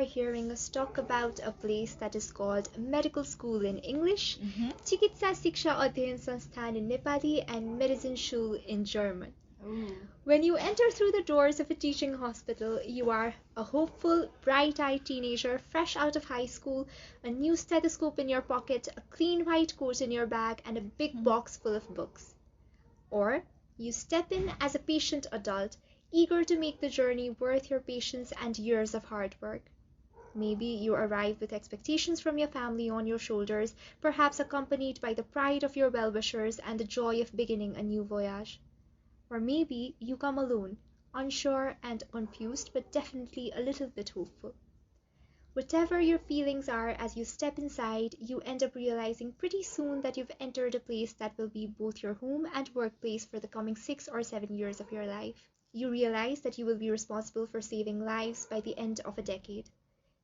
hearing us talk about a place that is called medical school in English, Mm-hmm. Chikitsa Siksha Adhyayan Sansthan in Nepali, and Medicine Schule in German. Ooh. When you enter through the doors of a teaching hospital, you are a hopeful, bright-eyed teenager fresh out of high school, a new stethoscope in your pocket, a clean white coat in your bag, and a big box full of books. Or you step in as a patient adult, eager to make the journey worth your patience and years of hard work. Maybe you arrive with expectations from your family on your shoulders, perhaps accompanied by the pride of your well-wishers and the joy of beginning a new voyage. Or maybe you come alone, unsure and confused, but definitely a little bit hopeful. Whatever your feelings are as you step inside, you end up realizing pretty soon that you've entered a place that will be both your home and workplace for the coming 6 or 7 years of your life. You realize that you will be responsible for saving lives by the end of a decade.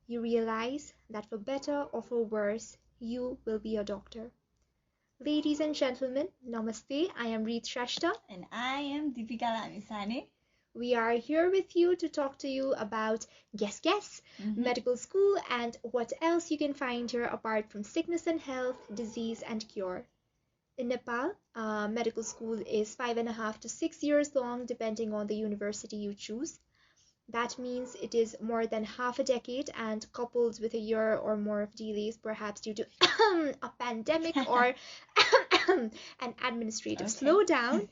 You realize that for better or for worse, you will be a doctor. Ladies and gentlemen, namaste. I am Reet Shrestha. And I am Deepika Lamisane. We are here with you to talk to you about medical school, and what else you can find here apart from sickness and health, disease and cure. In Nepal, medical school is 5.5 to 6 years long, depending on the university you choose. That means it is more than half a decade, and coupled with a year or more of delays, perhaps due to a pandemic or an administrative slowdown,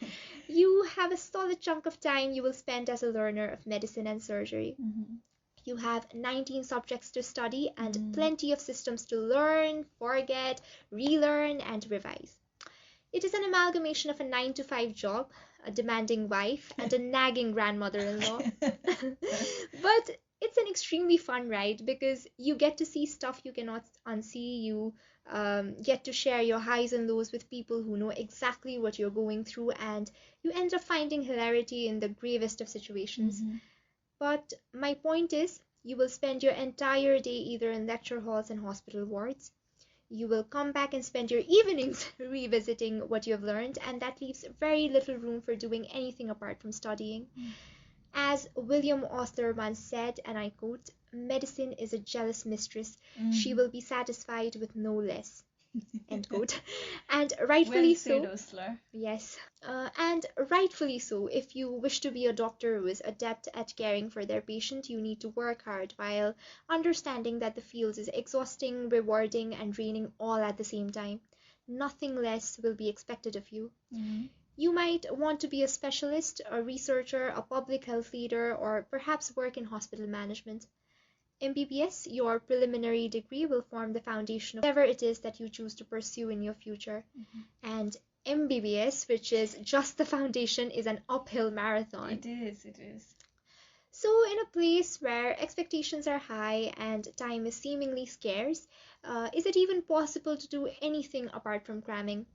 you have a solid chunk of time you will spend as a learner of medicine and surgery. You have 19 subjects to study and plenty of systems to learn, forget, relearn, and revise. It is an amalgamation of a 9-to-5 job, a demanding wife, and a nagging grandmother-in-law. But it's an extremely fun ride because you get to see stuff you cannot unsee. You get to share your highs and lows with people who know exactly what you're going through, and you end up finding hilarity in the gravest of situations. But my point is, you will spend your entire day either in lecture halls and hospital wards. You will come back and spend your evenings revisiting what you have learned, and that leaves very little room for doing anything apart from studying. As William Osler once said, and I quote, "Medicine is a jealous mistress. She will be satisfied with no less." End quote. And rightfully so. Osler. Yes. And rightfully so. If you wish to be a doctor who is adept at caring for their patient, you need to work hard while understanding that the field is exhausting, rewarding, and draining all at the same time. Nothing less will be expected of you. You might want to be a specialist, a researcher, a public health leader, or perhaps work in hospital management. MBBS, your preliminary degree, will form the foundation of whatever it is that you choose to pursue in your future. And MBBS, which is just the foundation, is an uphill marathon. It is. So in a place where expectations are high and time is seemingly scarce, is it even possible to do anything apart from cramming?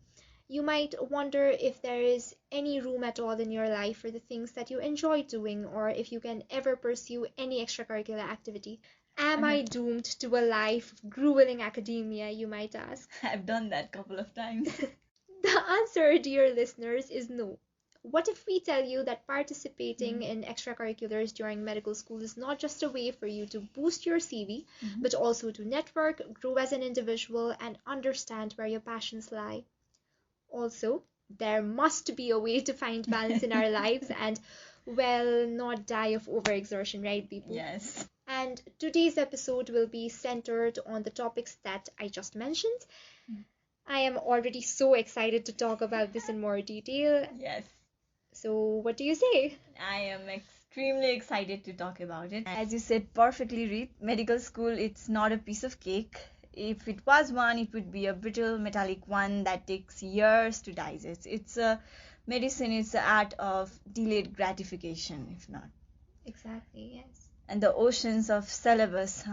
You might wonder if there is any room at all in your life for the things that you enjoy doing, or if you can ever pursue any extracurricular activity. Am I doomed to a life of grueling academia, you might ask? I've done that a couple of times. The answer, dear listeners, is no. What if we tell you that participating in extracurriculars during medical school is not just a way for you to boost your CV, but also to network, grow as an individual, and understand where your passions lie? Also, there must be a way to find balance in our lives and, well, not die of overexertion, right, people? Yes. And today's episode will be centered on the topics that I just mentioned. I am already so excited to talk about this in more detail. Yes. So, what do you say? I am extremely excited to talk about it. As you said perfectly, Reed, medical school, it's not a piece of cake. If it was one, it would be a brittle metallic one that takes years to digest. It's a medicine, it's the art of delayed gratification, if not. Exactly, yes. And the oceans of syllabus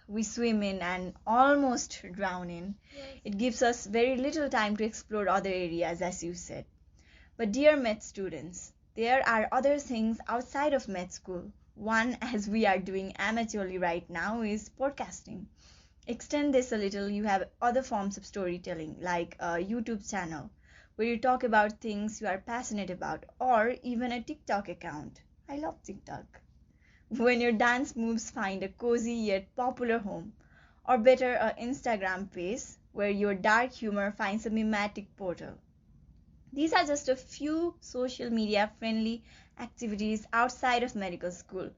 we swim in and almost drown in. Yes. It gives us very little time to explore other areas, as you said. But dear med students, there are other things outside of med school. One, as we are doing amateurly right now, is podcasting. Extend this a little, you have other forms of storytelling, like a YouTube channel, where you talk about things you are passionate about, or even a TikTok account. I love TikTok. when your dance moves find a cozy yet popular home, or better, a Instagram page where your dark humor finds a mimetic portal. These are just a few social media friendly activities outside of medical school.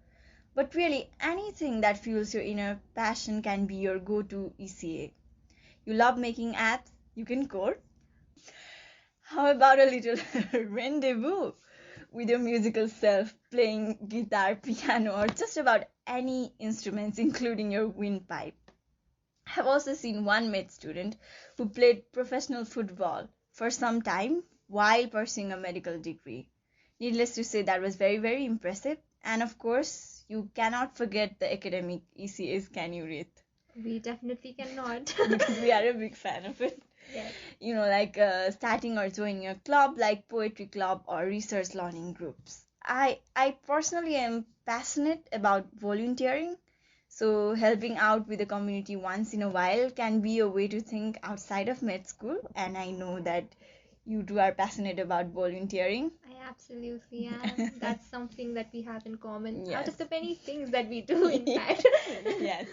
But really, anything that fuels your inner passion can be your go to ECA. You love making apps, you can code. How about a little rendezvous with your musical self, playing guitar, piano, or just about any instruments, including your windpipe? I've also seen one med student who played professional football for some time while pursuing a medical degree. Needless to say, that was very, very impressive. And of course, you cannot forget the academic ECAs, can you, Rith? We definitely cannot. Because we are a big fan of it. Yes. You know, like starting or joining a club like poetry club or research learning groups. I personally am passionate about volunteering, so helping out with the community once in a while can be a way to think outside of med school, and I know that you two are passionate about volunteering. I absolutely am. That's something that we have in common. Yes. Out of the many things that we do, in fact. Yes.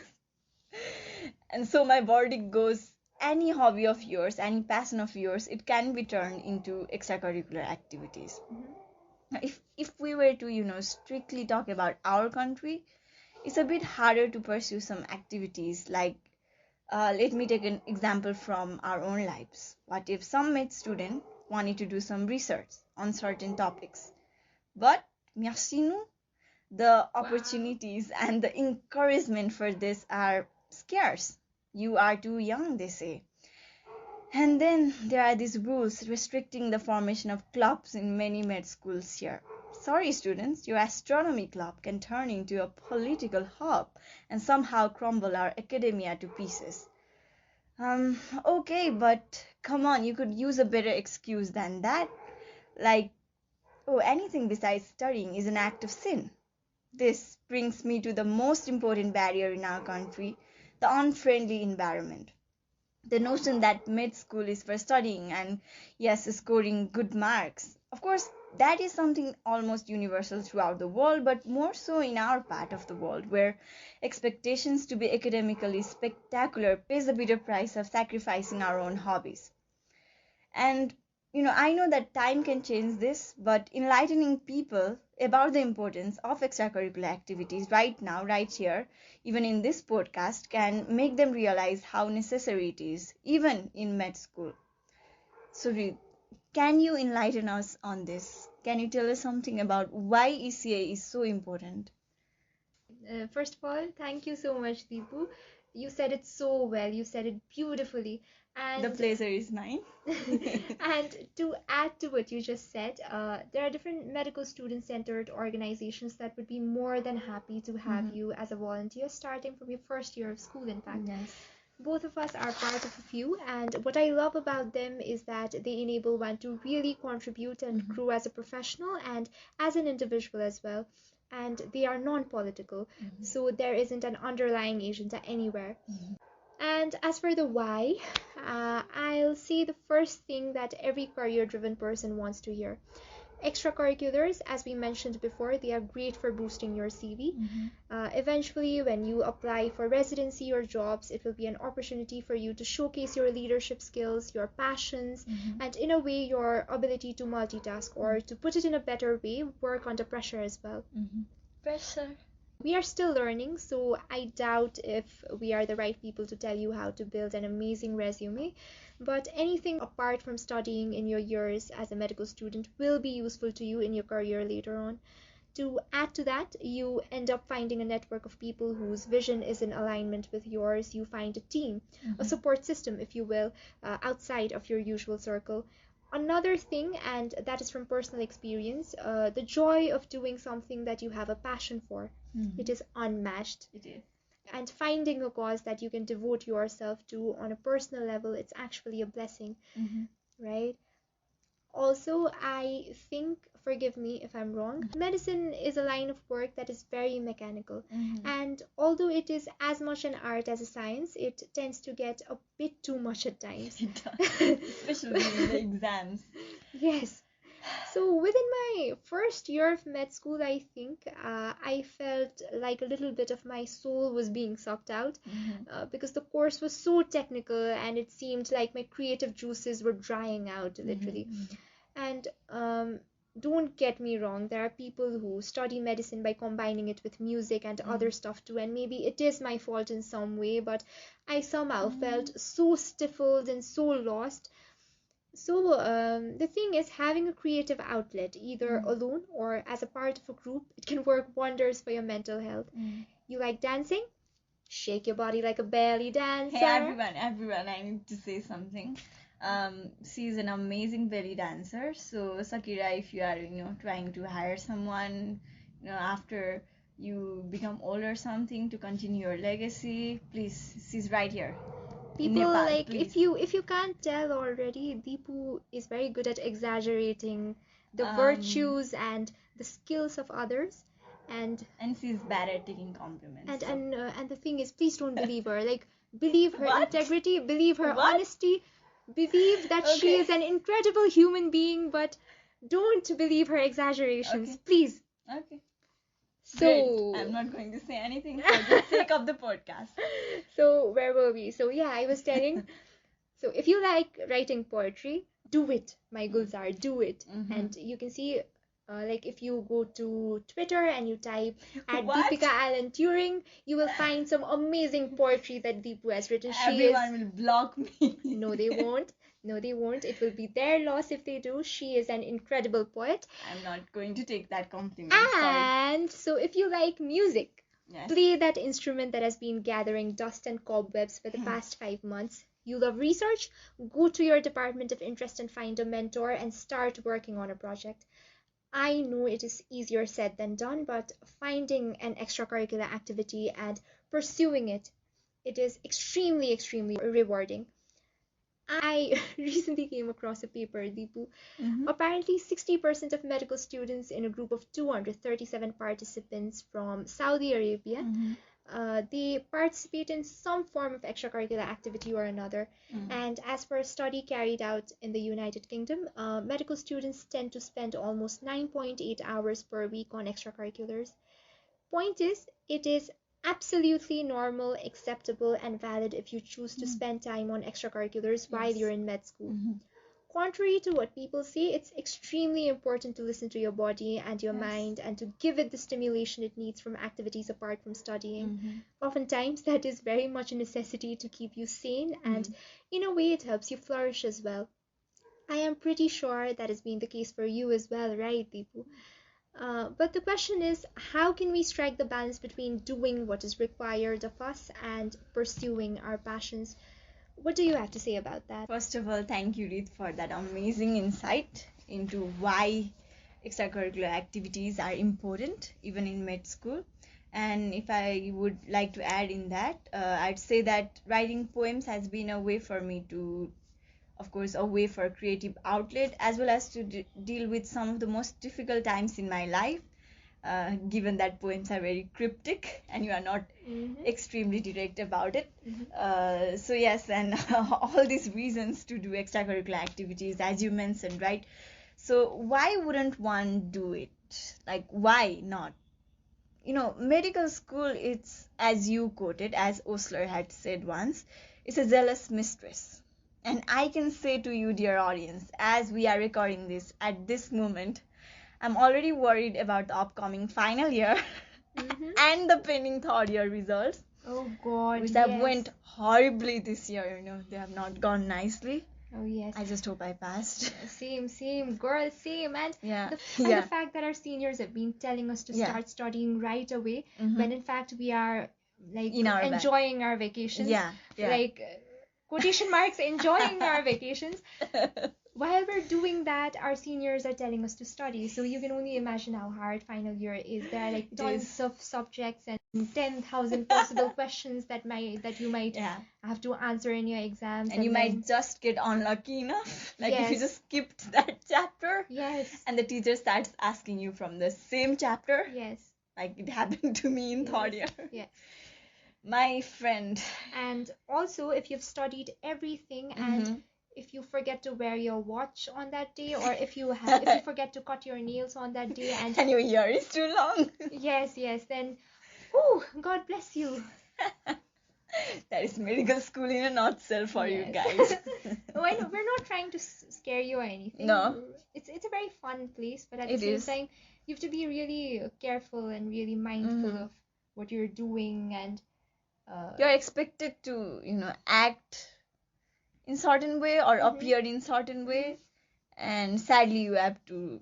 And so my verdict goes, any hobby of yours, any passion of yours, it can be turned into extracurricular activities. Now, if we were to, strictly talk about our country, it's a bit harder to pursue some activities like, let me take an example from our own lives. What if some med student wanted to do some research on certain topics, but Myasinu, the opportunities and the encouragement for this are scarce. You are too young, they say. And then there are these rules restricting the formation of clubs in many med schools here. Sorry, students, your astronomy club can turn into a political hub and somehow crumble our academia to pieces. Okay, but come on, you could use a better excuse than that. Like, oh, anything besides studying is an act of sin. This brings me to the most important barrier in our country, the unfriendly environment. The notion that med school is for studying and, yes, scoring good marks. Of course, that is something almost universal throughout the world, but more so in our part of the world, where expectations to be academically spectacular pays a bitter price of sacrificing our own hobbies. And I know that time can change this, but enlightening people about the importance of extracurricular activities right now, right here, even in this podcast, can make them realize how necessary it is, even in med school. So, can you enlighten us on this? Can you tell us something about why ECA is so important? First of all, thank you so much, Deepu. You said it so well. You said it beautifully. And the pleasure is mine. And to add to what you just said, there are different medical student-centered organizations that would be more than happy to have you as a volunteer starting from your first year of school, in fact. Yes. Both of us are part of a few, and what I love about them is that they enable one to really contribute and grow as a professional and as an individual as well. And they are non-political, so there isn't an underlying agenda anywhere. And as for the why, I'll say the first thing that every career-driven person wants to hear. Extracurriculars, as we mentioned before, they are great for boosting your CV. Eventually, when you apply for residency or jobs, it will be an opportunity for you to showcase your leadership skills, your passions, and in a way, your ability to multitask, or to put it in a better way, work under pressure as well. Pressure. We are still learning, so I doubt if we are the right people to tell you how to build an amazing resume. But anything apart from studying in your years as a medical student will be useful to you in your career later on. To add to that, you end up finding a network of people whose vision is in alignment with yours. You find a team, a support system, if you will, outside of your usual circle. Another thing, and that is from personal experience, the joy of doing something that you have a passion for. It is unmatched. It is. And finding a cause that you can devote yourself to on a personal level, it's actually a blessing, right? Also, I think, forgive me if I'm wrong, medicine is a line of work that is very mechanical. And although it is as much an art as a science, it tends to get a bit too much at times. It does, especially in the exams. Yes. So within my first year of med school, I think I felt like a little bit of my soul was being sucked out because the course was so technical and it seemed like my creative juices were drying out literally. And don't get me wrong, there are people who study medicine by combining it with music and other stuff too, and maybe it is my fault in some way, but I somehow felt so stifled and so lost. So the thing is, having a creative outlet, either alone or as a part of a group, it can work wonders for your mental health. You like dancing? Shake your body like a belly dancer. Hey everyone, I need to say something. She's an amazing belly dancer. So Sakira, if you are, trying to hire someone, after you become old or something to continue your legacy, please, she's right here. People Nepal, like please. if you can't tell already, Deepu is very good at exaggerating the virtues and the skills of others, and she's bad at taking compliments. And the thing is, please don't believe her. Like, believe her What? integrity, believe her What? honesty, believe that she is an incredible human being, but don't believe her exaggerations, please. Okay. So Great. I'm not going to say anything for the sake of the podcast. So where were we? So yeah, I was telling. So if you like writing poetry, do it, my Gulzar, do it. And you can see, like if you go to Twitter and you type at Deepika Allen Turing, you will find some amazing poetry that Deepu has written. Everyone will block me. No, they won't. No, they won't. It will be their loss if they do. She is an incredible poet. I'm not going to take that compliment. And so if you like music, play that instrument that has been gathering dust and cobwebs for the past 5 months. You love research? Go to your department of interest and find a mentor and start working on a project. I know it is easier said than done, but finding an extracurricular activity and pursuing it, it is extremely, extremely rewarding. I recently came across a paper, Deepu. Apparently, 60% of medical students in a group of 237 participants from Saudi Arabia, they participate in some form of extracurricular activity or another. And as per a study carried out in the United Kingdom, medical students tend to spend almost 9.8 hours per week on extracurriculars. Point is, it is absolutely normal, acceptable, and valid if you choose to spend time on extracurriculars while you're in med school. Contrary to what people say, it's extremely important to listen to your body and your mind and to give it the stimulation it needs from activities apart from studying. Oftentimes, that is very much a necessity to keep you sane, and in a way, it helps you flourish as well. I am pretty sure that has been the case for you as well, right, Deepu? But the question is, how can we strike the balance between doing what is required of us and pursuing our passions? What do you have to say about that? First of all, thank you, Reed, for that amazing insight into why extracurricular activities are important, even in med school. And if I would like to add in that, I'd say that writing poems has been a way for me to, of course, a way for creative outlet, as well as to deal with some of the most difficult times in my life, given that poems are very cryptic and you are not extremely direct about it. So yes, and all these reasons to do extracurricular activities, as you mentioned, right? So why wouldn't one do it? Like, why not? Medical school, it's, as you quoted, as Osler had said once, it's a zealous mistress. And I can say to you, dear audience, as we are recording this at this moment, I'm already worried about the upcoming final year and the pending third year results. Oh God, which have went horribly this year. They have not gone nicely. Oh yes. I just hope I passed. Same, girl, same. And Yeah. the fact that our seniors have been telling us to start studying right away, when in fact we are like enjoying our vacations. Yeah. Like quotation marks, enjoying our vacations. While we're doing that, our seniors are telling us to study. So you can only imagine how hard final year is. There are like tons of subjects and 10,000 possible questions that you might have to answer in your exams. And you might just get unlucky enough. Like if you just skipped that chapter. Yes. And the teacher starts asking you from the same chapter. Yes. Like it happened to me in third year. Yes. My friend. And also, if you've studied everything and if you forget to wear your watch on that day, or if you forget to cut your nails on that day, and And your hair is too long. yes, then God bless you. That is medical school in a nutshell for you Yes. guys. We're not trying to scare you or anything. No. It's a very fun place, but at It the same is. time, you have to be really careful and really mindful of what you're doing, and You're expected to, act in certain way or appear in certain way, and sadly you have to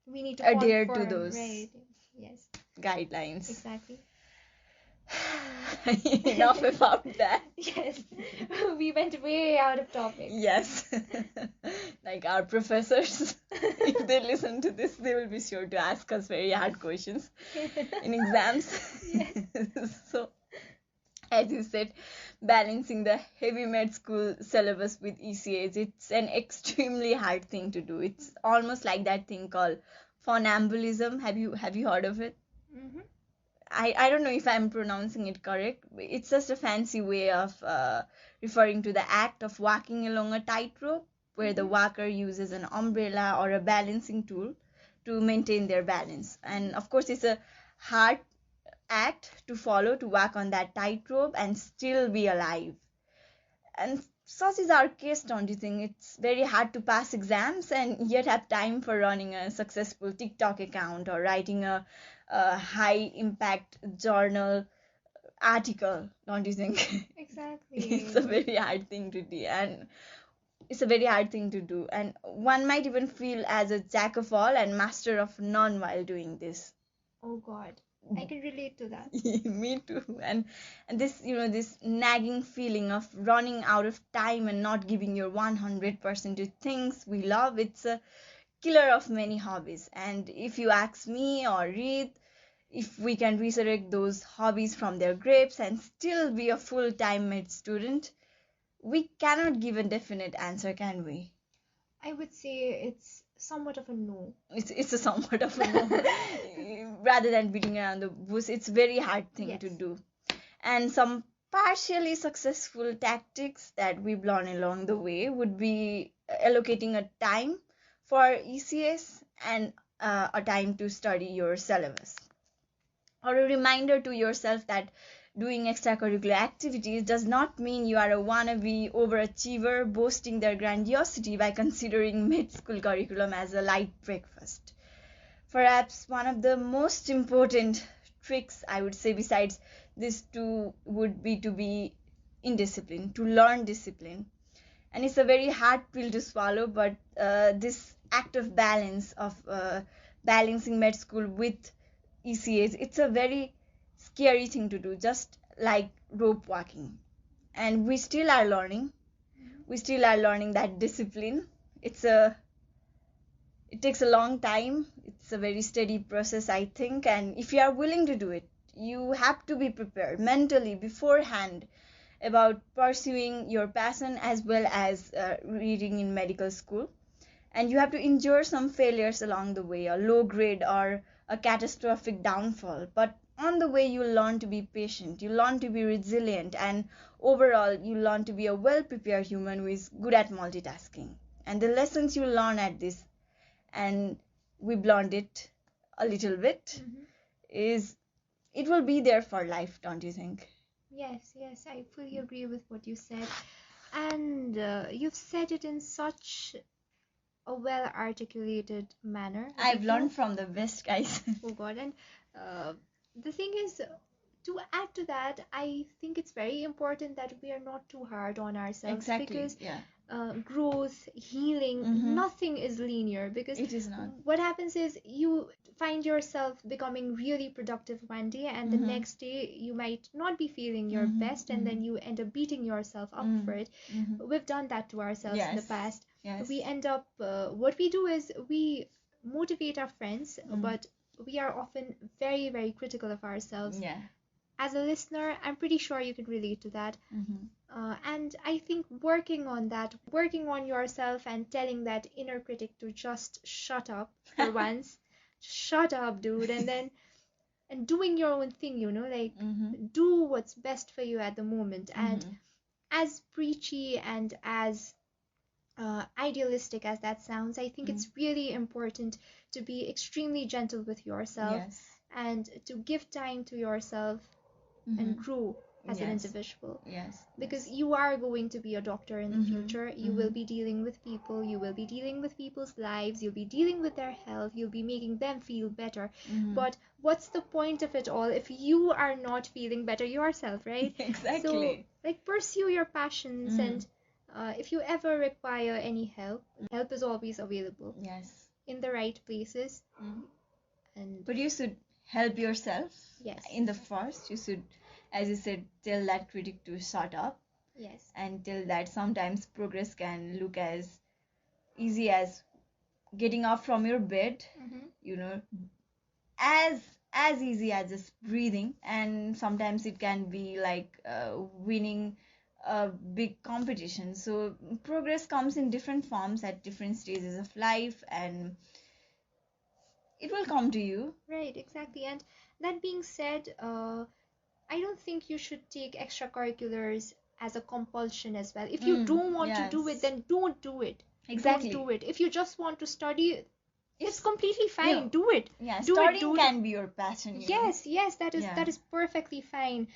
we need to adhere to conform, those right? Yes, guidelines. exactly. Enough about that. Yes, we went way out of topic. Yes. Like our professors, if they listen to this, they will be sure to ask us very hard questions in exams. So, as you said, balancing the heavy med school syllabus with ECAs, it's an extremely hard thing to do. It's almost like that thing called funambulism. Have you heard of it? I don't know if I'm pronouncing it correct. It's just a fancy way of referring to the act of walking along a tightrope, where the walker uses an umbrella or a balancing tool to maintain their balance. And of course, it's a hard act to follow, to walk on that tightrope and still be alive. And such is our case, don't you think? It's very hard to pass exams and yet have time for running a successful TikTok account or writing a high impact journal article, don't you think? Exactly. It's a very hard thing to do, and one might even feel as a jack of all and master of none while doing this. Oh God, I can relate to that. Me too. And this, this nagging feeling of running out of time and not giving your 100% to things we love, it's a killer of many hobbies. And if you ask me or Reed if we can resurrect those hobbies from their graves and still be a full-time med student, we cannot give a definite answer, can we? I would say it's somewhat of a no. It's a somewhat of a no. Rather than beating around the bush, it's a very hard thing to do. And some partially successful tactics that we've learned along the way would be allocating a time for ECS and a time to study your syllabus. Or a reminder to yourself that doing extracurricular activities does not mean you are a wannabe overachiever boasting their grandiosity by considering mid-school curriculum as a light breakfast. Perhaps one of the most important tricks, I would say, besides these two, would be to be in discipline, to learn discipline. And it's a very hard pill to swallow, but this act of balance, of balancing med school with ECAs, it's a very scary thing to do, just like rope walking. And we still are learning. We still are learning that discipline. It takes a long time. It's a very steady process, I think. And if you are willing to do it, you have to be prepared mentally beforehand about pursuing your passion as well as reading in medical school. And you have to endure some failures along the way, a low grade or a catastrophic downfall. But on the way, you learn to be patient, you learn to be resilient, and overall, you learn to be a well-prepared human who is good at multitasking. And the lessons you learn at this, and we've learned it a little bit, is it will be there for life, don't you think? Yes, I fully agree with what you said. And you've said it in such a well-articulated manner. I've learned from the best, guys. Oh God, and the thing is, to add to that, I think it's very important that we are not too hard on ourselves. Exactly. Because yeah. Growth, healing, nothing is linear. Because it is not. What happens is you find yourself becoming really productive one day, and the next day you might not be feeling your best, and then you end up beating yourself up for it. We've done that to ourselves in the past. Yes. We end up, what we do is we motivate our friends, but we are often very, very critical of ourselves. Yeah. As a listener, I'm pretty sure you can relate to that. And I think working on that, working on yourself and telling that inner critic to just shut up for once, shut up, dude, and doing your own thing, like do what's best for you at the moment. And as preachy and as idealistic as that sounds, I think it's really important to be extremely gentle with yourself and to give time to yourself and grow as an individual. Because you are going to be a doctor in the future. You will be dealing with people, you will be dealing with people's lives, you'll be dealing with their health, you'll be making them feel better. But what's the point of it all if you are not feeling better yourself, right? Exactly. So, pursue your passions, and if you ever require any help, help is always available. In the right places. But you should help yourself. Yes. In the first, you should, as you said, tell that critic to shut up. Yes. And tell that sometimes progress can look as easy as getting up from your bed, as easy as just breathing, and sometimes it can be like winning a big competition. So progress comes in different forms at different stages of life, and it will come to you. Right, exactly. And that being said, I don't think you should take extracurriculars as a compulsion as well. If you don't want to do it, then don't do it. Exactly. Don't do it. If you just want to study, it's completely fine. Do it. Studying can be your passion. Yes, that is perfectly fine.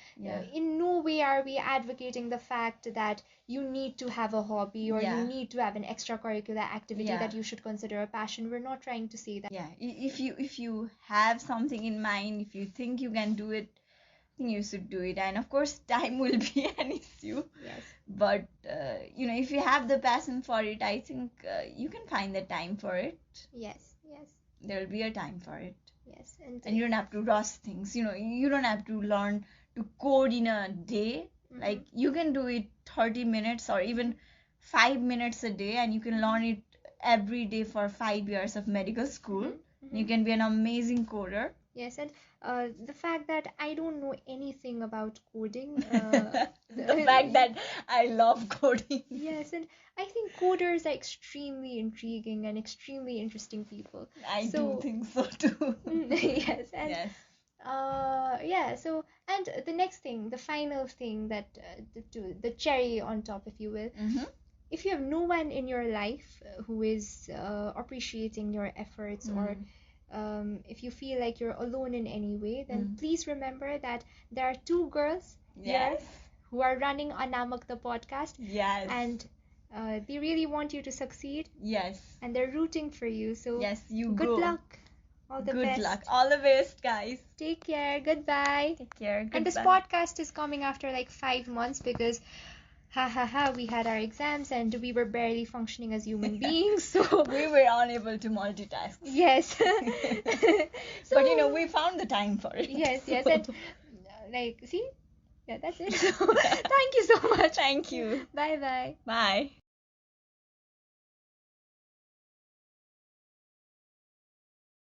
In no way are we advocating the fact that you need to have a hobby or you need to have an extracurricular activity that you should consider a passion. We're not trying to say that. If you have something in mind, if you think you can do it, I think you should do it. And of course, time will be an issue. Yes. But if you have the passion for it, I think you can find the time for it. Yes. There will be a time for it. Yes. And you don't have to rush things. You don't have to learn to code in a day. Like, you can do it 30 minutes or even 5 minutes a day, and you can learn it every day for 5 years of medical school. You can be an amazing coder. Yes, and the fact that I don't know anything about coding. The fact that I love coding. Yes, and I think coders are extremely intriguing and extremely interesting people. I do think so too. Yes, and so, and the next thing, the final thing that the cherry on top, if you will. If you have no one in your life who is appreciating your efforts, or if you feel like you're alone in any way, then please remember that there are 2 girls here who are running Anaamak-The Podcast. Yes. And they really want you to succeed. Yes. And they're rooting for you. So you good go. luck. All the best. Good luck. All the best, guys. Take care. Goodbye. Take care. Goodbye. And this podcast is coming after like 5 months because we had our exams and we were barely functioning as human beings, so we were unable to multitask. Yes. But we found the time for it. Yes, and see, that's it. So, thank you so much. Thank you. Bye. Bye.